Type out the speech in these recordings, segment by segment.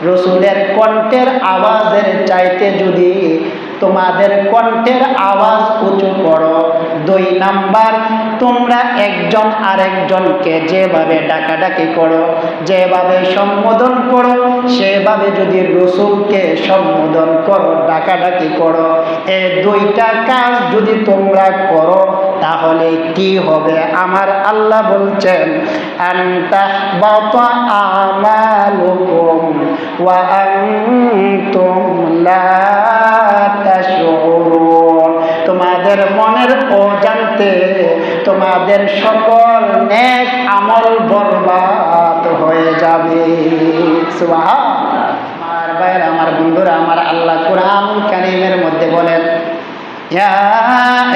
রসুলের কণ্ঠের আওয়াজের চাইতে যদি তোমাদের কণ্ঠের আওয়াজ উঁচু করো, 2 নাম্বার তোমরা একজন আরেকজনকে যেভাবে ডাকাডাকি করো, যেভাবে সম্বোধন করো, সেভাবে যদি রসুলকে সম্বোধন করো, ডাকাডাকি করো, এই 2টা কাজ যদি তোমরা করো, তাহলে কি হবে? আমার আল্লাহ বলছেন, আনতাহবাতা আমালুকুম ওয়া আনতুম লা তাশউরুন। তোমাদের মনের অজান্তে তোমাদের সকল নেক আমল বরবাদ হয়ে যাবে। সুবহানাল্লাহ। আমার ভাইরা, আমার বন্ধুরা, আমার আল্লাহ কুরআন কারীমের মধ্যে বলেন, ইয়া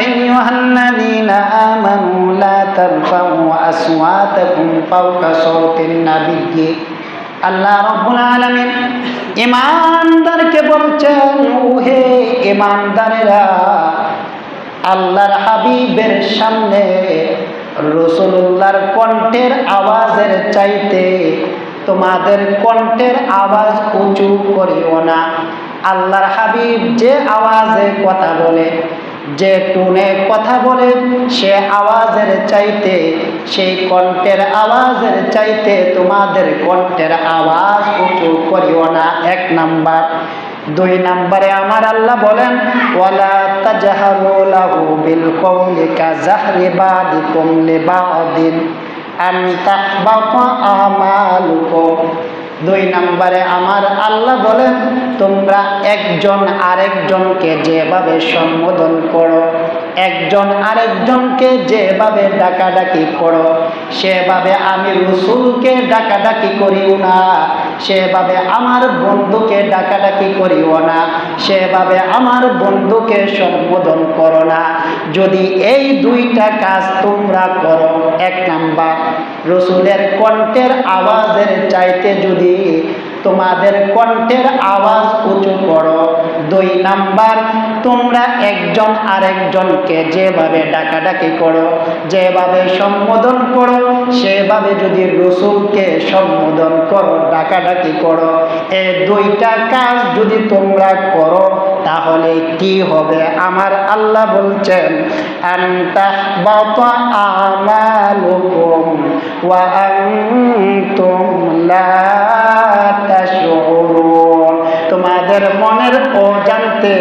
আইয়ুহাল্লাযীনা আমানু লা তারফাউ আসওয়াতাকুম ফাওকা সাওতিন নাবিয়্যি। আল্লাহ রাব্বুল আলামিন ঈমানদারকে বলছেন, ওহে ঈমানদারেরা, আল্লাহর হাবিবের সামনে রাসূলুল্লাহর কণ্ঠের আওয়াজের চাইতে তোমাদের কণ্ঠের আওয়াজ উঁচু করিও না। আল্লাহর হাবিব যে আওয়াজে কথা বলে, যে টুনে কথা বলে, সে আওয়াজের চাইতে, সেই কণ্ঠের আওয়াজের চাইতে তোমাদের কণ্ঠের আওয়াজ উঁচু করিও না। 1 নাম্বার। 2 নাম্বারে আমার আল্লাহ বলেন, ওয়ালা তাজহারু লাহু বিল কওলি কাযাহরি বাদিকুম লিবাদিন আন তাহবাতা আমালুকুম। 2 নাম্বারে আমার আল্লাহ বলেন, তোমরা একজন আরেকজনকে যেভাবে সম্বোধন করো, একজন আরেকজনকে যেভাবে ডাকাডাকি করো, সেভাবে আমি রসুলকে ডাকাডাকি করিও না, সেভাবে আমার বন্ধুকে ডাকাডাকি করিও না, সেভাবে আমার বন্ধুকে সম্বোধন করো না। যদি এই 2টা কাজ তোমরা করো, 1 নাম্বার রসুলের কণ্ঠের আওয়াজের চাইতে যদি তোমাদের কণ্ঠের আওয়াজ উঁচু করো, 2 নাম্বার তোমরা একজন আরেকজনকে যেভাবে ডাকাডাকি করো, যেভাবে সম্বোধন করো, সেভাবে যদি রসুলকে সম্বোধন করো, ডাকাডাকি করো, এই 2টা কাজ যদি তোমরা করো, তাহলে কি হবে? আমার আল্লাহ বলছেন, আনতাহবাতা আমালুকুম ওয়া আনতুম লা তাশউরুন। তোমাদের মনের অজান্তে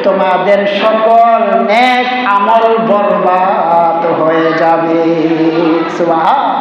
তোমাদের সকল নেক আমল বরবাদ হয়ে যাবে। সুবহানাল্লাহ।